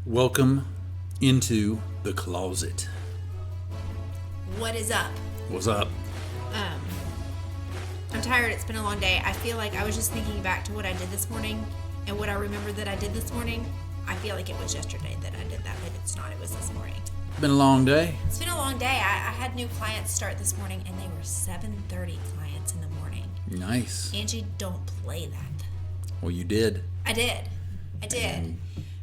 Welcome into the closet. What is up? What's up? I'm tired. It's been a long day. I feel like I was just thinking back to what I did this morning, and what I remember that I did this morning. I feel like it was yesterday that I did that, but it's not. It was this morning. Been a long day. It's been a long day. I had new clients start this morning, and they were 7:30 clients in the morning. Nice. Angie, don't play that. Well, you did. I did.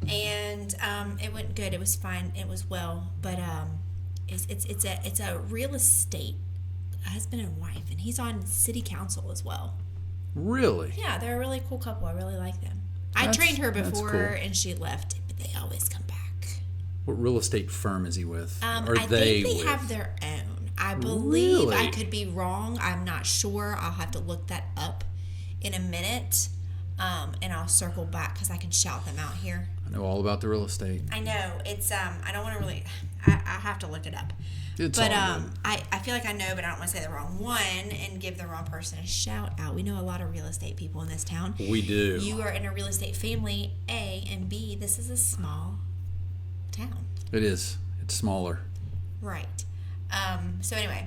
And it went good. It was fine. It was well. But it's a real estate husband and wife, and he's on city council as well. Really? Yeah, they're a really cool couple. I really like them. I trained her before, cool. And she left, but they always come back. What real estate firm is he with? I think they have their own. I believe. Really? I could be wrong. I'm not sure. I'll have to look that up in a minute, and I'll circle back because I can shout them out here. I know all about the real estate. I know. It's I don't want to really. I have to look it up. It's all good. I feel like I know, but I don't want to say the wrong one and give the wrong person a shout out. We know a lot of real estate people in this town. We do. You are in a real estate family, A, and B, this is a small town. It is. It's smaller. Right. So anyway,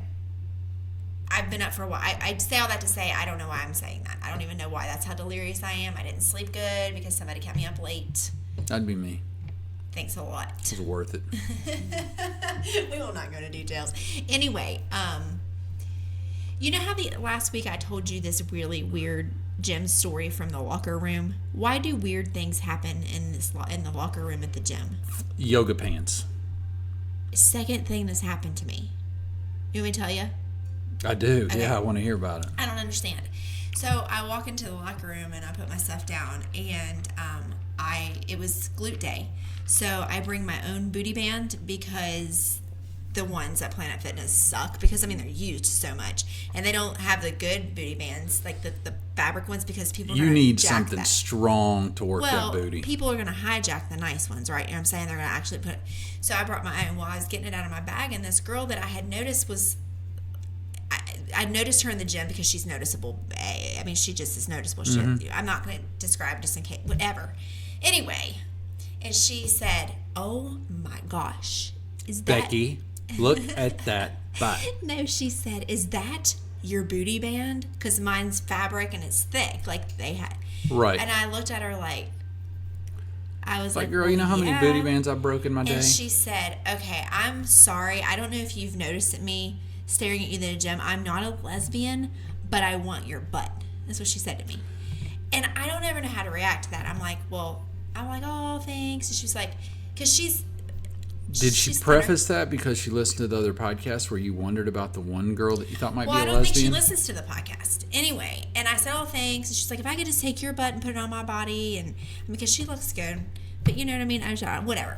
I've been up for a while. I say all that to say I don't know why I'm saying that. I don't even know why. That's how delirious I am. I didn't sleep good because somebody kept me up late. That'd be me. Thanks a lot. It was worth it. We will not go into details. Anyway, you know how last week I told you this really weird gym story from the locker room? Why do weird things happen in the locker room at the gym? Yoga pants. Second thing that's happened to me. You want me to tell you? I do. Okay. Yeah, I want to hear about it. I don't understand. So I walk into the locker room and I put my stuff down, and it was glute day. So I bring my own booty band because the ones at Planet Fitness suck because, they're used so much. And they don't have the good booty bands, like the fabric ones, because people are going to need something strong to work that booty. People are going to hijack the nice ones, right? You know what I'm saying? They're going to actually put it. So I brought my own. Well, I was getting it out of my bag, and this girl that I had noticed was... I noticed her in the gym because she's noticeable. She just is noticeable. I'm not going to describe just in case, whatever. Anyway, and she said, "Oh my gosh, is that Becky? Look at that butt." No, she said, "Is that your booty band? Because mine's fabric and it's thick, like they had." Right. And I looked at her like, I was like, "Girl, you know how many booty bands I've broken in my day?" And she said, "Okay, I'm sorry. I don't know if you've noticed me staring at you in the gym. I'm not a lesbian, but I want your butt." That's what she said to me. And I don't ever know how to react to that. I'm like, "Oh, thanks." And she was like, because Did she preface that because she listened to the other podcast where you wondered about the one girl that you thought might be a lesbian? Well, I don't think she listens to the podcast. Anyway, and I said, "Oh, thanks." And she's like, "If I could just take your butt and put it on my body," and because she looks good. But you know what I mean? I was whatever.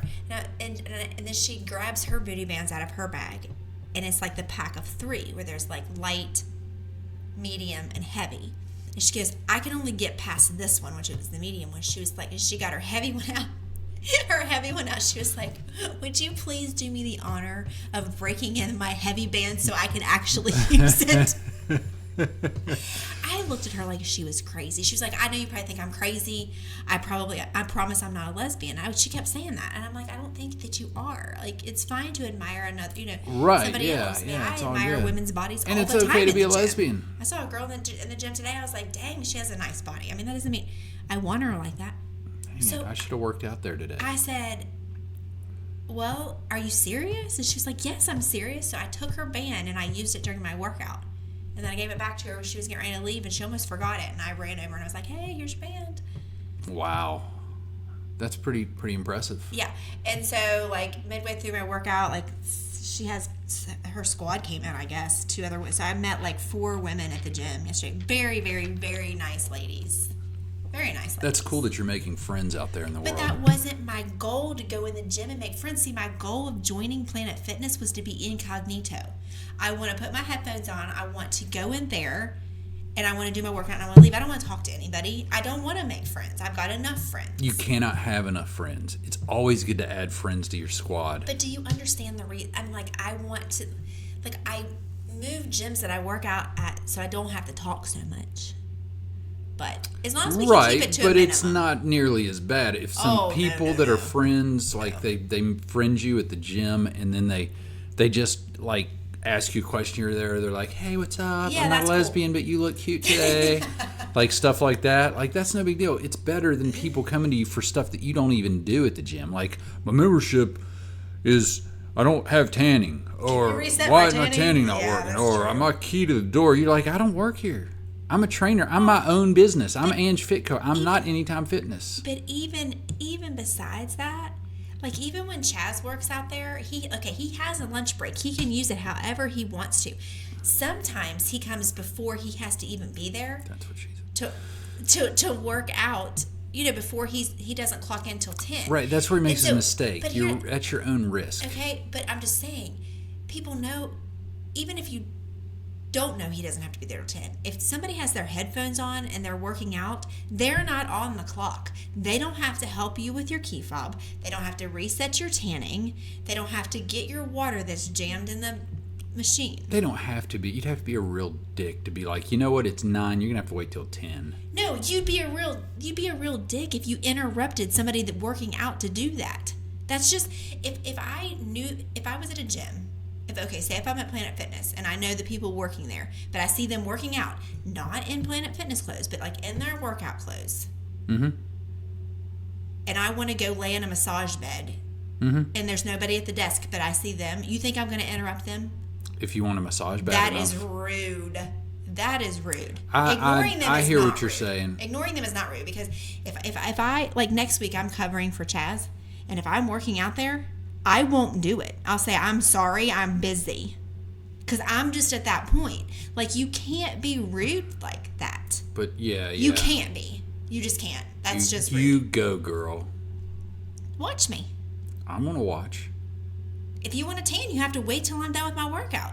And then she grabs her booty bands out of her bag. And it's like the pack of 3 where there's like light, medium, and heavy. And she goes, "I can only get past this one," which was the medium one. She was like, and she got her heavy one out. Her heavy one out. She was like, "Would you please do me the honor of breaking in my heavy band so I can actually use it?" I looked at her like she was crazy. She was like, "I know you probably think I'm crazy. I promise I'm not a lesbian." She kept saying that. And I'm like, "I don't think that you are. Like, it's fine to admire another, somebody else. I admire women's bodies all the time. And it's okay to be a lesbian." I saw a girl in the gym today. I was like, "Dang, she has a nice body." That doesn't mean I want her like that. Dang it, I should have worked out there today. I said, "Well, are you serious?" And she was like, "Yes, I'm serious." So I took her band and I used it during my workout. And then I gave it back to her when she was getting ready to leave, and she almost forgot it. And I ran over and I was like, "Hey, here's your band." Wow. That's pretty impressive. Yeah. And so, like, midway through my workout, like, her squad came out, I guess, 2 other women. So I met, like, 4 women at the gym yesterday. Very, very, very nice ladies. Very nice ladies. That's cool that you're making friends out there in the world. But that wasn't my goal, to go in the gym and make friends. See, my goal of joining Planet Fitness was to be incognito. I want to put my headphones on. I want to go in there, and I want to do my workout, and I want to leave. I don't want to talk to anybody. I don't want to make friends. I've got enough friends. You cannot have enough friends. It's always good to add friends to your squad. But do you understand I want to, I move gyms that I work out at so I don't have to talk so much. But as long as we can keep it to a minimum. It's not nearly as bad. If some people that are friends, like they friend you at the gym, and then they just like ask you a question here or there. They're like, "Hey, what's up? I'm not a lesbian, but you look cute today." Like stuff like that. Like that's no big deal. It's better than people coming to you for stuff that you don't even do at the gym. Like my membership is I don't have tanning, or why is my tanning not working, or I'm not key to the door. You're like, I don't work here. I'm a trainer. I'm my own business. I'm Ange Fitco. I'm not Anytime Fitness. But even besides that, like even when Chaz works out there, he has a lunch break. He can use it however he wants to. Sometimes he comes before he has to even be there. That's what she said. To work out, before he doesn't clock in till 10. Right, that's where he makes his mistake. You're at your own risk. Okay, but I'm just saying, people know, even if you don't know he doesn't have to be there till 10. If somebody has their headphones on and they're working out, they're not on the clock. They don't have to help you with your key fob. They don't have to reset your tanning. They don't have to get your water that's jammed in the machine. They don't have to be. You'd have to be a real dick to be like, you know what, it's 9, you're gonna have to wait till 10. No, you'd be a real dick if you interrupted somebody that working out to do that. That's just if I was at a gym. Say if I'm at Planet Fitness and I know the people working there, but I see them working out, not in Planet Fitness clothes, but like in their workout clothes. Mm-hmm. And I want to go lay in a massage bed, and there's nobody at the desk, but I see them. You think I'm going to interrupt them? If you want a massage bed, that is rude. That is rude. I hear what you're saying. Ignoring them is not rude, because if I like next week I'm covering for Chaz, and if I'm working out there, I won't do it. I'll say, I'm sorry, I'm busy. Because I'm just at that point. Like, you can't be rude like that. But, yeah. You can't be. You just can't. That's just rude. You go, girl. Watch me. I'm going to watch. If you want to tan, you have to wait till I'm done with my workout.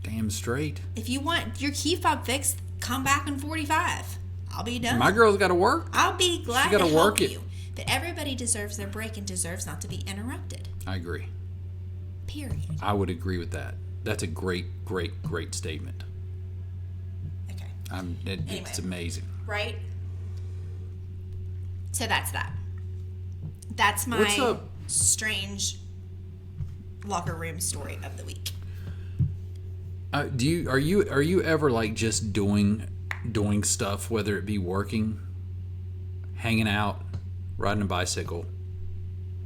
Damn straight. If you want your key fob fixed, come back in 45. I'll be done. My girl's got to work. I'll be glad to help you. But everybody deserves their break and deserves not to be interrupted. I agree. Period. I would agree with that. That's a great, great, great statement. Okay. Anyway, it's amazing. Right? So that's that. That's my strange locker room story of the week. Are you ever like just doing stuff, whether it be working, hanging out, riding a bicycle,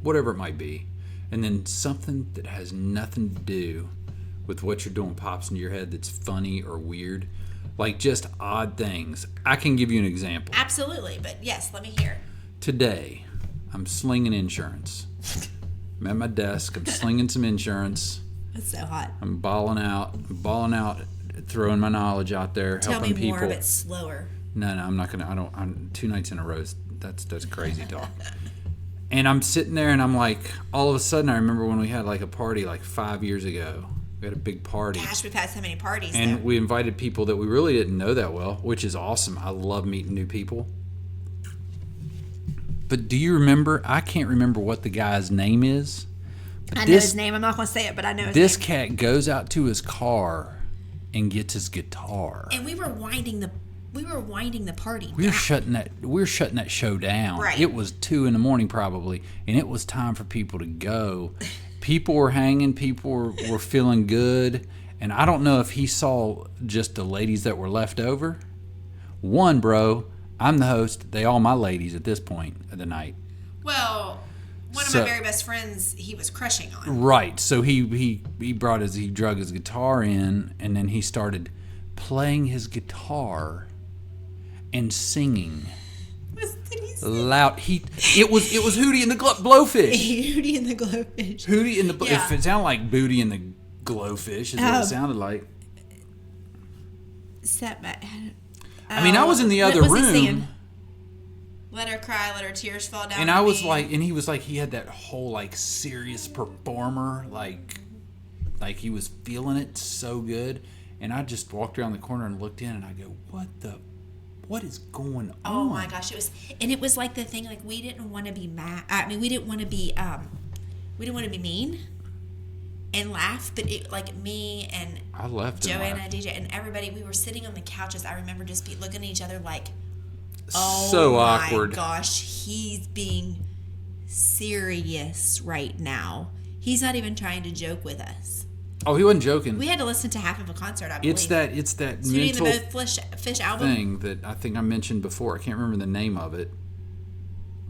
whatever it might be, and then something that has nothing to do with what you're doing pops into your head that's funny or weird, like just odd things? I can give you an example. Absolutely, but yes, let me hear. Today, I'm slinging insurance. I'm at my desk. I'm slinging some insurance. That's so hot. I'm balling out, throwing my knowledge out there, helping people. Tell me more, but slower. No, I'm not gonna. I'm 2 nights in a row. That's crazy talk. And I'm sitting there, and I'm like, all of a sudden, I remember when we had like a party like 5 years ago. We had a big party. Gosh, we've had so many parties. And we invited people that we really didn't know that well, which is awesome. I love meeting new people. But do you remember? I can't remember what the guy's name is. I know his name. I'm not going to say it, but I know his name. This cat goes out to his car and gets his guitar. And we were winding the party. We were shutting that show down. Right. It was 2 a.m. probably, and it was time for people to go. People were hanging. People were feeling good. And I don't know if he saw just the ladies that were left over. One, bro, I'm the host. They all my ladies at this point of the night. Well, one of my very best friends, he was crushing on. Right. So he drug his guitar in, and then he started playing his guitar and singing. Did he sing? Loud. It was Hootie and the Blowfish. Hootie and the Glowfish. Hootie and the If it sounded like Booty and the Glowfish, is what it sounded like. Setback. I mean, I was in the other room. He singing? Let her cry, let her tears fall down. And I was like, and he was like, he had that whole like serious performer, like he was feeling it so good. And I just walked around the corner and looked in, and I go, what is going on? Oh my gosh, it was like the thing, like we didn't want to be mad. I mean, we didn't want to be mean and laugh, but it, like me and I left Joanna, DJ, and everybody, we were sitting on the couches. I remember just looking at each other like, So awkward. Oh my gosh, he's being serious right now. He's not even trying to joke with us. Oh, he wasn't joking. We had to listen to half of a concert, I believe. It's that Sweetie mental and the Fish album thing that I think I mentioned before. I can't remember the name of it.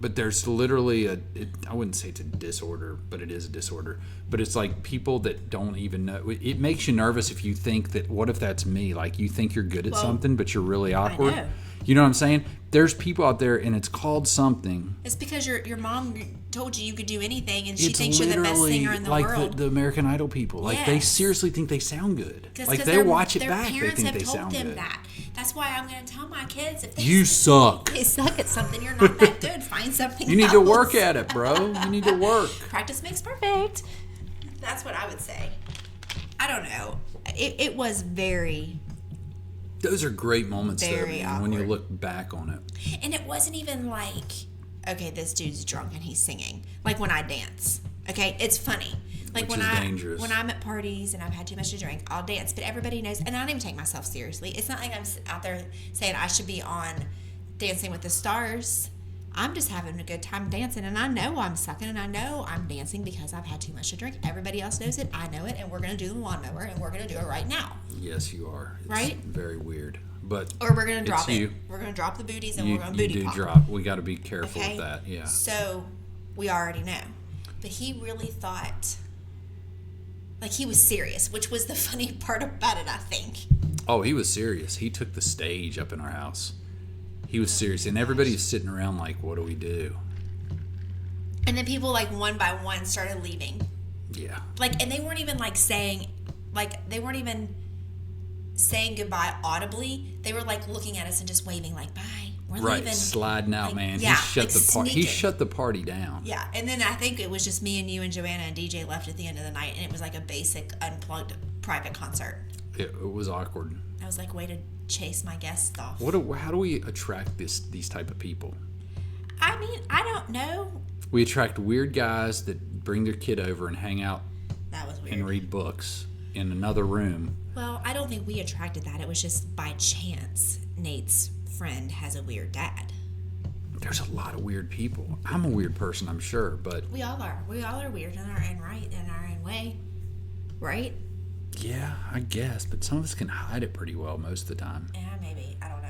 But there's literally I wouldn't say it's a disorder, but it is a disorder. But it's like people that don't even know. It makes you nervous if you think that, what if that's me? Like you think you're good at something, but you're really awkward. I know. You know what I'm saying? There's people out there, and it's called something. It's because your mom told you could do anything, and she thinks you're the best singer in the world. Like the American Idol people. Like they seriously think they sound good. Like they watch it back, they think they sound good. That. That's why I'm going to tell my kids if you suck. They suck at something. You're not that good. Find something. You need to work at it, bro. You need to work. Practice makes perfect. That's what I would say. I don't know. It was very. Those are great moments, though, man, when you look back on it. And it wasn't even like, okay, this dude's drunk and he's singing. Like when I dance. Okay, it's funny. Like when I'm at parties and I've had too much to drink, I'll dance. But everybody knows, and I don't even take myself seriously. It's not like I'm out there saying I should be on Dancing with the Stars. I'm just having a good time dancing, and I know I'm sucking, and I know I'm dancing because I've had too much to drink. Everybody else knows it. I know it, and we're going to do the lawnmower, and we're going to do it right now. Yes, you are. It's right? Very weird. Or we're going to drop it. We're going to drop the booties, and we're going to booty pop. Drop. We got to be careful with that, yeah. So we already know. But he really thought, like he was serious, which was the funny part about it, I think. Oh, he was serious. He took the stage up in our house. He was serious, and everybody's sitting around like, what do we do? And then people, like, one by one started leaving. Yeah. Like, and they weren't even, like, saying goodbye audibly. They were, like, looking at us and just waving, like, bye. We're leaving. Sliding out, like, man. Yeah, he shut the party down. Yeah, and then I think it was just me and you and Joanna and DJ left at the end of the night, and it was like a basic, unplugged, private concert. It was awkward. I was like, way to chase my guests off. How do we attract these type of people? I mean, I don't know. We attract weird guys that bring their kid over and hang out. That was weird. And read books in another room. Well, I don't think we attracted that. It was just by chance. Nate's friend has a weird dad. There's a lot of weird people. I'm a weird person, I'm sure, but we all are. We all are weird in our own way, right? Yeah, I guess, but some of us can hide it pretty well most of the time. Yeah, maybe. I don't know.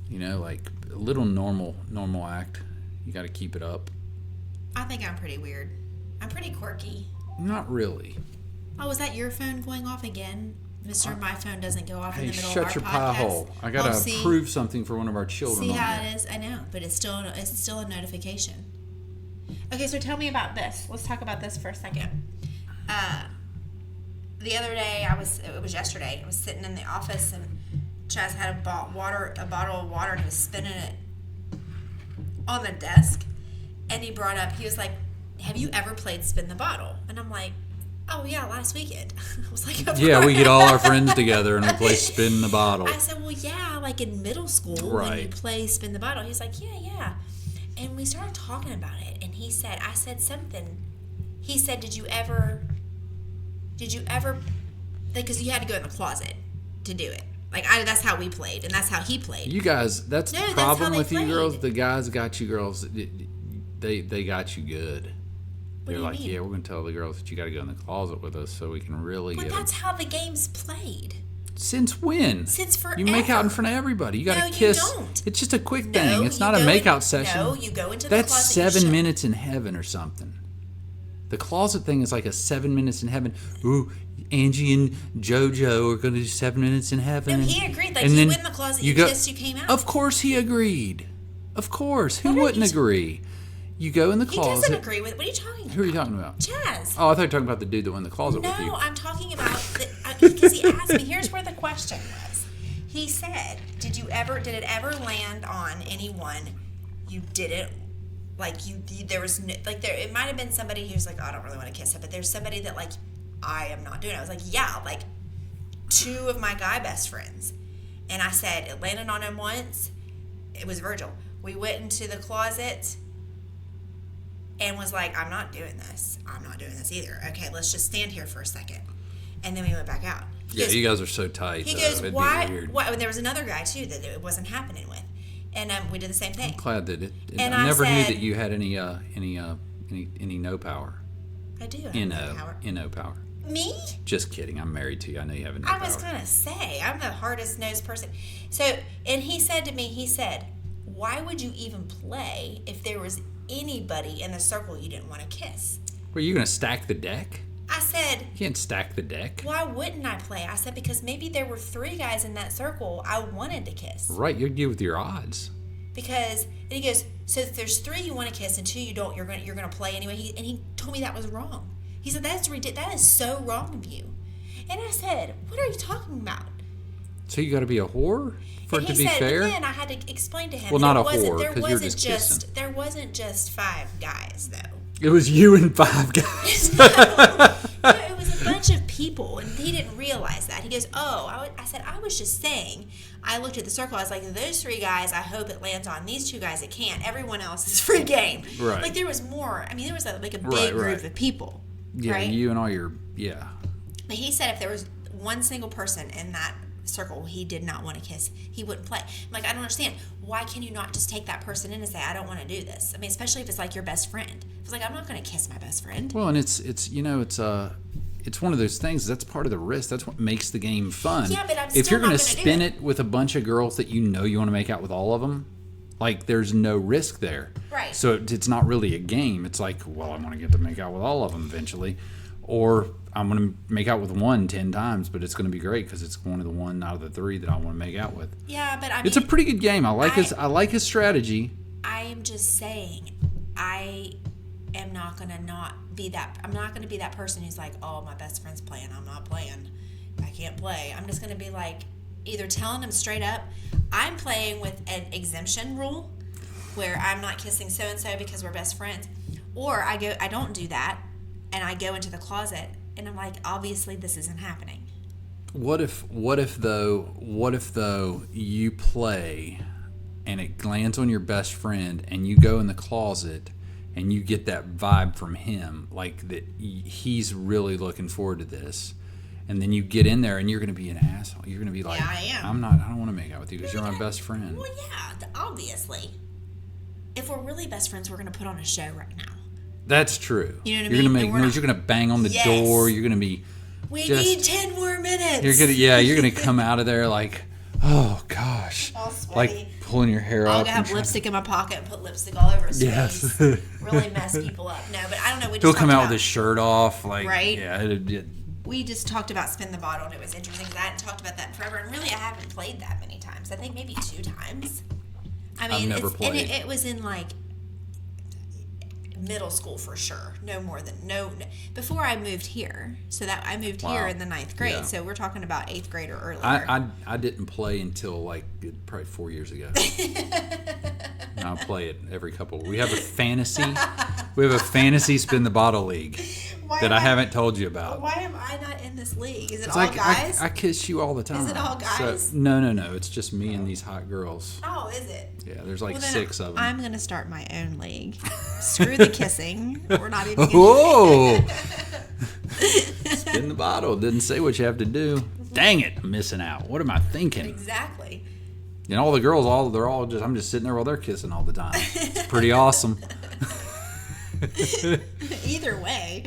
You know, like a little normal act. You got to keep it up. I think I'm pretty weird. I'm pretty quirky. Not really. Oh, was that your phone going off again? Mr. My phone doesn't go off in the middle of our podcast. Shut your pie hole. I got to approve something for one of our children. See how it is? I know, but it's still a notification. Okay, so tell me about this. Let's talk about this for a second. The other day, it was yesterday, I was sitting in the office and Chaz had a bottle of water and he was spinning it on the desk. And he was like, have you ever played Spin the Bottle? And I'm like, oh yeah, last weekend. I was like, yeah, we get all our friends together and we play Spin the Bottle. I said, well, yeah, like in middle school when you play Spin the Bottle. He's like, yeah. And we started talking about it. And I said something. He said, did you ever, because you had to go in the closet to do it. Like, that's how we played, and that's how he played. You guys, that's the problem with you girls. The guys got you girls, they got you good. They're like, yeah, we're going to tell the girls that you got to go in the closet with us so we can really But that's how the game's played. Since when? Since forever. You make out in front of everybody. You got to kiss. You don't. It's just a quick thing. It's not a make-out session. No, you go into the closet. That's 7 minutes in heaven or something. The closet thing is like a 7 minutes in heaven. Ooh, Angie and JoJo are going to do 7 minutes in heaven. No, he agreed. Like, you went in the closet, you kissed, you came out. Of course he agreed. Of course. Who wouldn't agree? You go in the closet. He doesn't agree with. What are you talking about? Who are you talking about? Chaz. Oh, I thought you were talking about the dude that went in the closet with you. No, I'm talking about because he asked me. Here's where the question was. He said, did it ever land on anyone you didn't like? There was it might have been somebody who's like, oh, I don't really want to kiss him, but there's somebody that like I am not doing it. I was like, yeah, like 2 of my guy best friends, and I said it landed on him once. It was Virgil. We went into the closet. And was like, I'm not doing this. I'm not doing this either. Okay, let's just stand here for a second. And then we went back out. You guys are so tight. He goes, why? And there was another guy, too, that it wasn't happening with. And we did the same thing. I'm glad that And I never knew said, that you had any no power. I do. No power. No power. Me? Just kidding. I'm married to you. I know you have a no I power. was going to say, I'm the hardest nosed person. So, and he said to me, why would you even play if there was anybody in the circle you didn't want to kiss? Were you going to stack the deck? I said, you can't stack the deck. Why wouldn't I play? I said, because maybe there were 3 guys in that circle I wanted to kiss. Right, you're good with your odds. Because, and he goes, so if there's 3 you want to kiss and 2 you don't, you're gonna play anyway. He told me that was wrong. He said, that's ridiculous. That is so wrong of you. And I said, what are you talking about? So you got to be a whore for it to be fair? And then I had to explain to him. Well, not a whore, because you're just kissing. There wasn't just 5 guys, though. It was you and 5 guys. No, it was a bunch of people, and he didn't realize that. He goes, I said, I was just saying. I looked at the circle. I was like, those 3 guys, I hope it lands on. These 2 guys, it can't. Everyone else is free game. Right. Like, there was more. I mean, there was a big group of people. Yeah, right? You and all your, yeah. But he said if there was one single person in that circle he did not want to kiss, he wouldn't play. I'm like, I don't understand. Why can you not just take that person in and say, I don't want to do this? I mean, especially if it's like your best friend. It's like, I'm not going to kiss my best friend. Well, and it's one of those things. That's part of the risk. That's what makes the game fun. Yeah, but if you're going to spin it with a bunch of girls that you know you want to make out with all of them, like there's no risk there. Right. So it's not really a game. It's like, well, I want to get to make out with all of them eventually, or I'm going to make out with one 10 times, but it's going to be great because it's one of the 1 out of the 3 that I want to make out with. Yeah, but I mean, it's a pretty good game. I like his strategy. I am just saying, I am not going to be that. I'm not going to be that person who's like, oh, my best friend's playing. I'm not playing. I can't play. I'm just going to be like, either telling them straight up, I'm playing with an exemption rule where I'm not kissing so and so because we're best friends, or I don't do that, and I go into the closet and I'm like, obviously this isn't happening. What if though you play and it lands on your best friend and you go in the closet and you get that vibe from him, like that he's really looking forward to this, and then you get in there and you're going to be an asshole. You're going to be like, yeah, I am. I don't want to make out with you because you're my best friend. Well, yeah, obviously. If we're really best friends, we're going to put on a show right now. That's true. You know what I mean? You're going to make noise. You're going to bang on the door. You're going to be. We need 10 more minutes. You're going to come out of there like, oh gosh, all sweaty, like pulling your hair I'll up. I'll have lipstick in my pocket and put lipstick all over his face. Really mess people up. No, but I don't know. He'll come out with his shirt off, like right. Yeah, we just talked about Spin the Bottle, and it was interesting because I hadn't talked about that in forever, and really I haven't played that many times. I think maybe 2 times. I mean, I've never played. And it was in like middle school for sure. No more than no before I moved here. So that I moved here in the 9th grade. Yeah. So we're talking about 8th grade or earlier. I didn't play until like probably 4 years ago. Now I play it every couple. We have a fantasy Spin the Bottle league that I haven't told you about. Why am I not in this league? Is it all like guys? I kiss you all the time. Is it all guys? So, no. It's just me and these hot girls. Oh, is it? Yeah, there's like 6 of them. I'm going to start my own league. Screw the kissing. We're not even going to Spin the Bottle. Didn't say what you have to do. Dang it, I'm missing out. What am I thinking? Exactly. And all the girls, I'm just sitting there while they're kissing all the time. It's pretty awesome. Either way.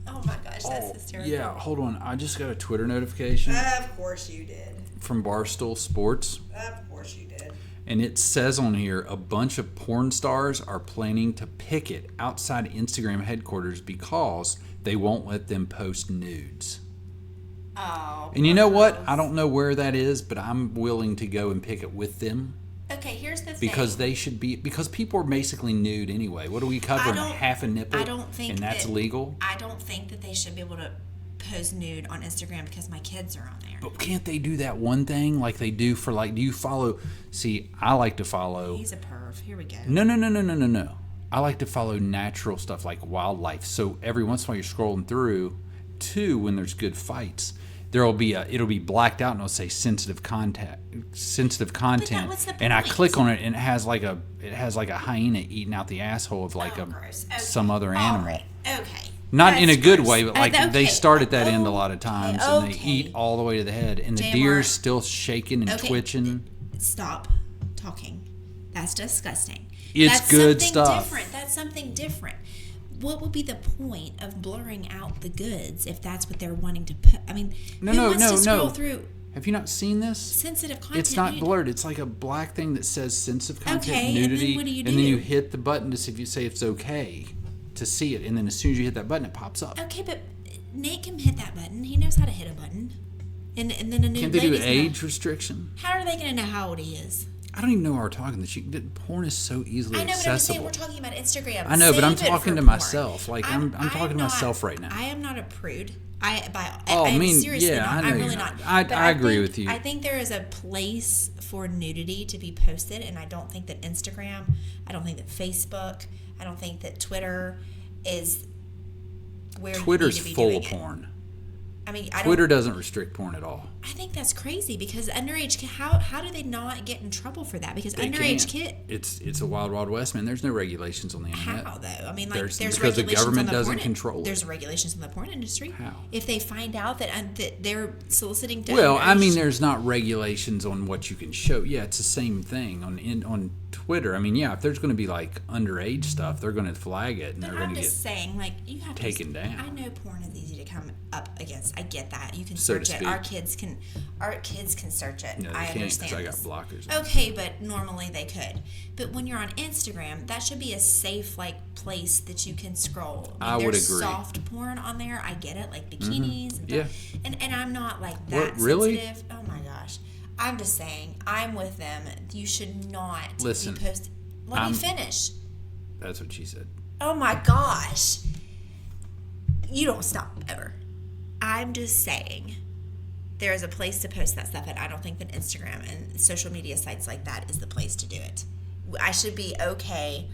Oh my gosh, that's hysterical. Yeah, hold on. I just got a Twitter notification. Of course you did. From Barstool Sports. Of course you did. And it says on here, a bunch of porn stars are planning to picket outside Instagram headquarters because they won't let them post nudes. Oh. And you know what? I don't know where that is, but I'm willing to go and picket with them. Okay, here's the thing. Because they should be, because people are basically nude anyway. What are we covering? Half a nipple? I don't think and that's legal? I don't think that they should be able to post nude on Instagram because my kids are on there. But can't they do that one thing like they do for like, do you follow, see, I like to follow. He's a perv. Here we go. No. I like to follow natural stuff like wildlife. So every once in a while you're scrolling through to when there's good fights. It'll be blacked out and it'll say sensitive content, and I click on it and it has like a hyena eating out the asshole of like some other animal. Right. Okay. Not in a good way, but like they start at that end a lot of times and they eat all the way to the head, and the deer's still shaking and twitching. Stop talking. That's disgusting. It's That's good something stuff. Different. That's something different. What would be the point of blurring out the goods if that's what they're wanting to put? I mean, who wants to scroll through Have you not seen this? sensitive content? It's not blurred. It's like a black thing that says sensitive content, Okay, nudity, and then what do you and then do? you hit the button to see if you say it's okay to see it, and then as soon as you hit that button, it pops up. Okay, but Nate can hit that button. He knows how to hit a button. And then a new Can't they do lady's age restriction? How are they going to know how old he is? I don't even know why we're talking this. Porn is so easily I know, but I'm accessible. saying we're talking about Instagram. I know, but I'm Save it talking for to porn. myself. Like I'm talking to not- myself right now. I am not a prude. I'm Oh, seriously yeah, not. I know I'm you're really not. not. I agree with you. I think there is a place for nudity to be posted, and I don't think that Instagram, I don't think that Facebook, I don't think that Twitter is where Twitter's you need to be full doing of it. porn. I mean, Twitter doesn't restrict porn at all. I think that's crazy because underage. How do they not get in trouble for that? Because They underage can't. kid. It's a wild, wild west, man. There's no regulations on the internet. How though? I mean, like There's there's because the regulations government on the doesn't porn, control it. There's regulations in the porn industry. How? If they find out that they're soliciting. To Well, I underage- mean, there's not regulations on what you can show. Yeah, it's the same thing on Twitter. I mean, yeah, if there's going to be like underage stuff, they're going to flag it and But they're going I'm to just get. saying, like you have taken to, down. I know porn is easy to come up against. I get that. You can So to search it. speak. Our kids can search it. No, they I can't because understand. I got this. blockers. Okay, but normally they could. But when you're on Instagram, that should be a safe place that you can scroll. I would there's agree. soft porn on there. I get it, like bikinis. And Yeah. stuff. And I'm not like that What, really? sensitive. Oh my gosh. I'm just saying, I'm with them. You should not Listen, be posting. Let me finish. That's what she said. Oh my gosh. You don't stop ever. I'm just saying there is a place to post that stuff, and I don't think that Instagram and social media sites like that is the place to do it. I should be okay.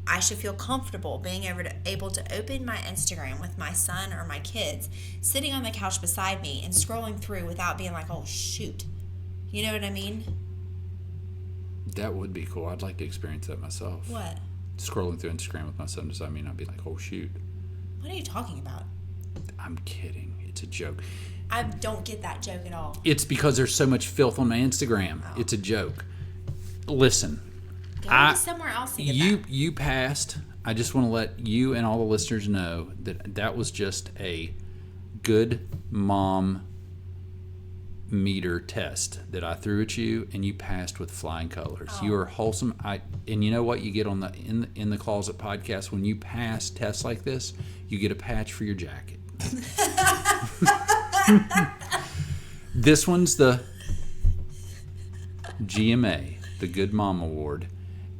I should feel comfortable being able to open my Instagram with my son or my kids sitting on the couch beside me and scrolling through without being like, oh, shoot. You know what I mean? That would be cool. I'd like to experience that myself. What? Scrolling through Instagram with my son does that mean I'd be like, oh shoot. What are you talking about? I'm kidding. It's a joke. I don't get that joke at all. It's because there's so much filth on my Instagram. Oh. It's a joke. Listen. Go somewhere else and get that. You passed. I just want to let you and all the listeners know that was just a good mom meter test that I threw at you, and you passed with flying colors. Oh. You are wholesome. And you know what you get on the in the Closet podcast when you pass tests like this, you get a patch for your jacket. This one's the GMA, the Good Mom Award,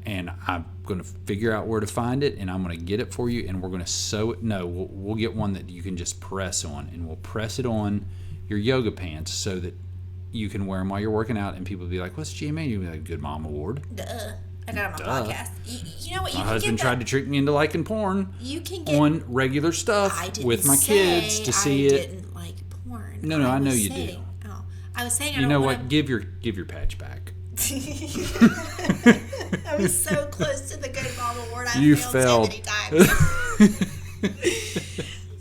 and I'm going to figure out where to find it, and I'm going to get it for you, and we're going to sew it. No, we'll get one that you can just press on, and we'll press it on your yoga pants so that you can wear them while you're working out, and people will be like, what's GMA? You'll be like, Good Mom Award. Duh. I got it on my podcast. You know what? My husband tried to trick me into liking porn. You can get on regular stuff with my kids to see it. I didn't like porn. No, I know you do. Oh, I was saying. You know what? Give your patch back. I was so close to the Good Mom Award. You failed so many times.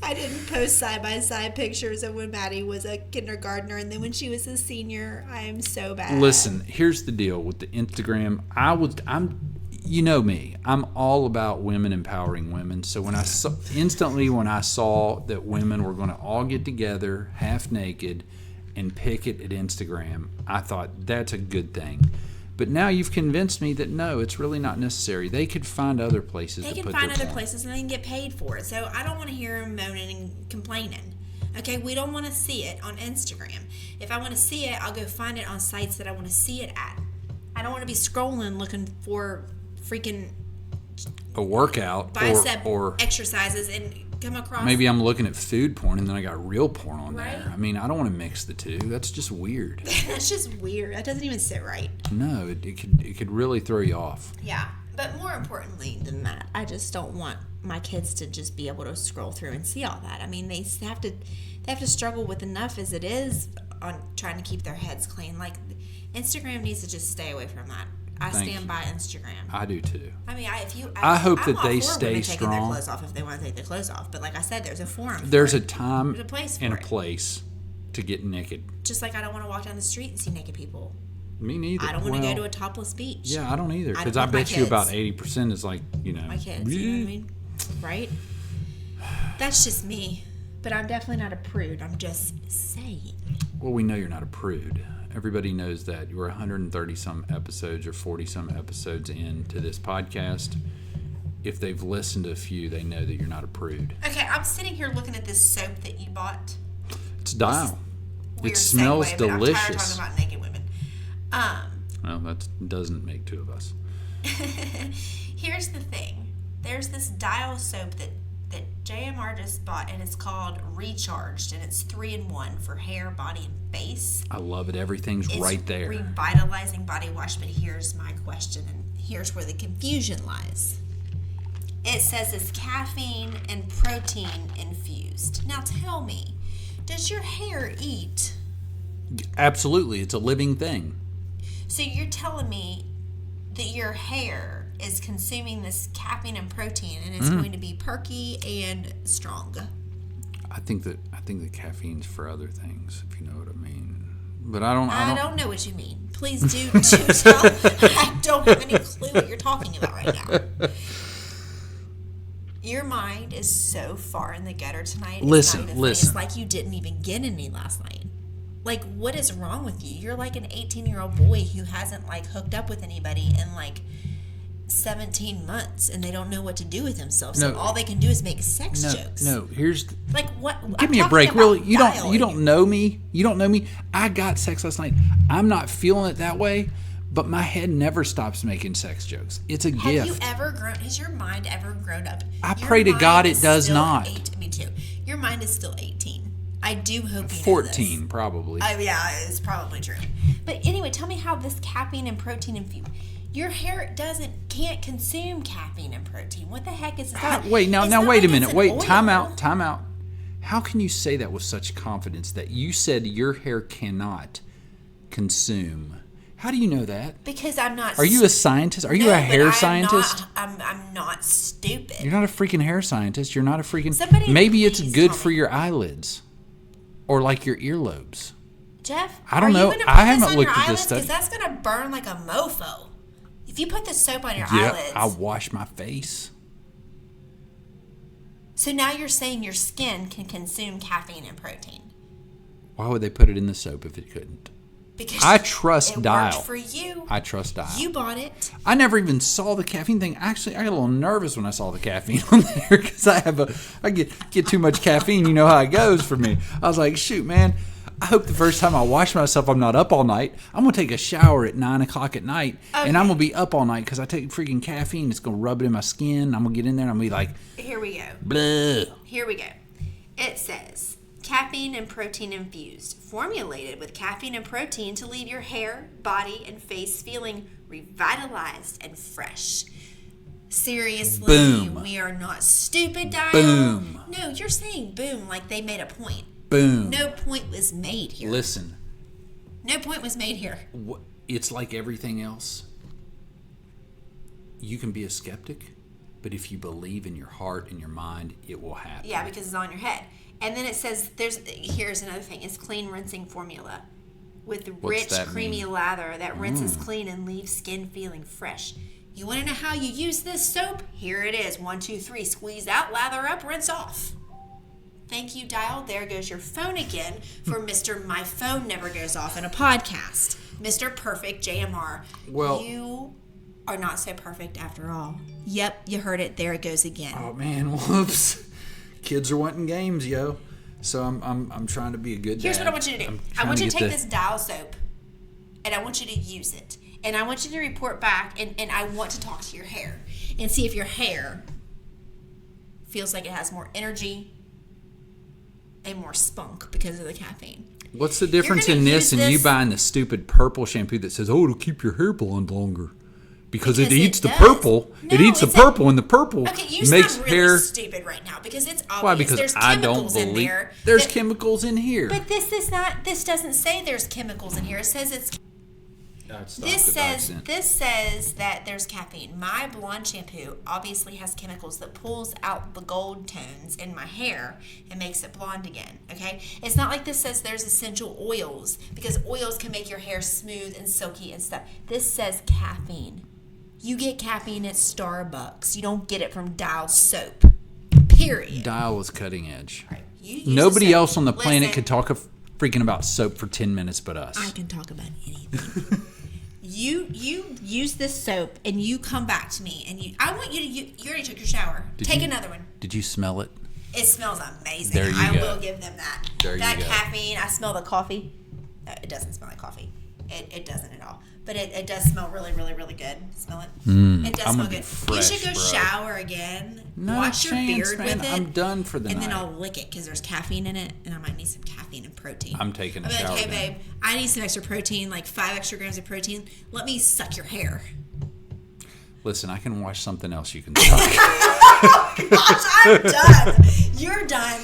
I didn't post side-by-side pictures of when Maddie was a kindergartner and then when she was a senior. I am so bad. Listen, here's the deal with the Instagram. You know me. I'm all about women empowering women. So when I saw that women were going to all get together half naked and pick it at Instagram, I thought that's a good thing. But now you've convinced me that no, it's really not necessary. They could find other places to put their porn. They can find other places and they can get paid for it. So I don't want to hear them moaning and complaining. Okay, we don't want to see it on Instagram. If I want to see it, I'll go find it on sites that I want to see it at. I don't want to be scrolling looking for freaking a workout bicep or exercises and come across. Maybe I'm looking at food porn and then I got real porn on there. I mean, I don't want to mix the two. That's just weird. That's just weird. That doesn't even sit right. No, it could really throw you off. Yeah, but more importantly than that, I just don't want my kids to just be able to scroll through and see all that. I mean, they have to struggle with enough as it is on trying to keep their heads clean. Like Instagram needs to just stay away from that. I stand by Instagram. I do too. I mean, I hope that they stay strong. Their clothes off if they want to take their clothes off, but like I said, there's a forum. There's a time there's a place and a place to get naked. Just like I don't want to walk down the street and see naked people. Me neither. I don't want to go to a topless beach. Yeah, I don't either. Because I bet you about 80% is like, my kids, you know what I mean? Right? That's just me. But I'm definitely not a prude. I'm just saying. Well, we know you're not a prude. Everybody knows that. You were 130-some episodes or 40-some episodes into this podcast. If they've listened to a few, they know that you're not a prude. Okay, I'm sitting here looking at this soap that you bought. It's Dial. It smells delicious. I'm tired of talking about naked women. Well, that doesn't make two of us. Here's the thing. There's this Dial soap that JMR just bought, and it's called Recharged, and it's 3-in-1 for hair, body, and face. I love it. Everything's right there. Revitalizing body wash, but here's my question, and here's where the confusion lies. It says it's caffeine and protein infused. Now tell me, does your hair eat? Absolutely. It's a living thing. So you're telling me that your hair is consuming this caffeine and protein, and it's going to be perky and strong. I think that caffeine's for other things, if you know what I mean. But I don't know what you mean. Please do tell. I don't have any clue what you're talking about right now. Your mind is so far in the gutter tonight. Listen. It's like you didn't even get any last night. Like, what is wrong with you? You're like an 18-year-old boy who hasn't, like, hooked up with anybody in, like, 17 months, and they don't know what to do with themselves. So all they can do is make sex jokes. No, here's... Like, what? Give me a break. Really? You don't know me. You don't know me. I got sex last night. I'm not feeling it that way, but my head never stops making sex jokes. It's a gift. Have you ever grown... Has your mind ever grown up? I pray to God it does not. Me too. Your mind is still 18. I do hope you 14, know this. Probably. Yeah, it's probably true. But anyway, tell me how this caffeine and protein infused. Your hair can't consume caffeine and protein. What the heck is that? Wait a minute. Wait, time out. How can you say that with such confidence that you said your hair cannot consume? How do you know that? Because I'm not. Are you a scientist? Are you a hair scientist? I'm not stupid. You're not a freaking hair scientist. You're not a freaking. Maybe it's good for your eyelids, or like your earlobes. Jeff, I don't know. I haven't looked at this stuff. Because that's gonna burn like a mofo. If you put the soap on your eyelids. I wash my face. So now you're saying your skin can consume caffeine and protein. Why would they put it in the soap if it couldn't? Because I trust Dial. It worked for you. I trust Dial. You bought it. I never even saw the caffeine thing. Actually, I got a little nervous when I saw the caffeine on there because I get too much caffeine. You know how it goes for me. I was like, shoot, man. I hope the first time I wash myself, I'm not up all night. I'm going to take a shower at 9 o'clock at night, and I'm going to be up all night because I take freaking caffeine. It's going to rub it in my skin. I'm going to get in there, and I'm going to be like... Here we go. Blah. Here we go. It says, caffeine and protein infused, formulated with caffeine and protein to leave your hair, body, and face feeling revitalized and fresh. Seriously, boom. We are not stupid, Dial. Boom. No, you're saying boom like they made a point. Boom. No point was made here. Listen. No point was made here. It's like everything else. You can be a skeptic, but if you believe in your heart and your mind, it will happen. Yeah, because it's on your head. And then it says, here's another thing. It's clean rinsing formula with rich, creamy lather that rinses clean and leaves skin feeling fresh. You want to know how you use this soap? Here it is. 1, 2, 3. Squeeze out, lather up, rinse off. Thank you, Dial. There goes your phone again for Mr. My Phone Never Goes Off in a Podcast. Mr. Perfect JMR. Well, you are not so perfect after all. Yep, you heard it. There it goes again. Oh man, whoops. Kids are wanting games, yo. So I'm trying to be a good dad. Here's what I want you to do. I want you to take this Dial soap and I want you to use it. And I want you to report back and I want to talk to your hair and see if your hair feels like it has more energy and more spunk because of the caffeine. What's the difference in this and you buying the stupid purple shampoo that says, oh, it'll keep your hair blonde longer? Because it eats the purple. No, it eats the purple, and the purple makes sound hair. Really stupid right now because it's obvious. Why? Because there's I chemicals don't believe in there. There's chemicals in here. But this is not. This doesn't say there's chemicals in here. It says it's. This says that there's caffeine. My blonde shampoo obviously has chemicals that pulls out the gold tones in my hair and makes it blonde again. Okay, it's not like this says there's essential oils, because oils can make your hair smooth and silky and stuff. This says caffeine. You get caffeine at Starbucks. You don't get it from Dial soap. Period. Dial was cutting edge. Right. Nobody else on the planet could talk freaking about soap for 10 minutes but us. I can talk about anything. You use this soap and you come back to me and I want you to. You already took your shower. Take another one. Did you smell it? It smells amazing. There you I go. will give them that. There that you go. Caffeine. I smell the coffee. It doesn't smell like coffee. It doesn't at all. But it does smell really, really, really good. Smell it? It does smell good. Fresh, you should go shower again. No wash your beard man. with it. I'm done for the night. And then I'll lick it because there's caffeine in it, and I might need some caffeine and protein. I'm taking a I'll be shower. like, hey, babe, I need some extra protein, like 5 extra grams of protein. Let me suck your hair. Listen, I can watch something else you can suck. Gosh, I'm done. You're done.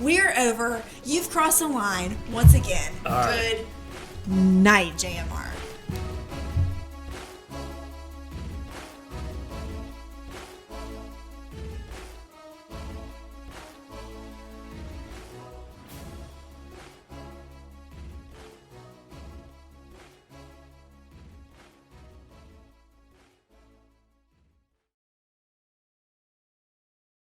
We're over. You've crossed the line once again. All right. Good night, JMR.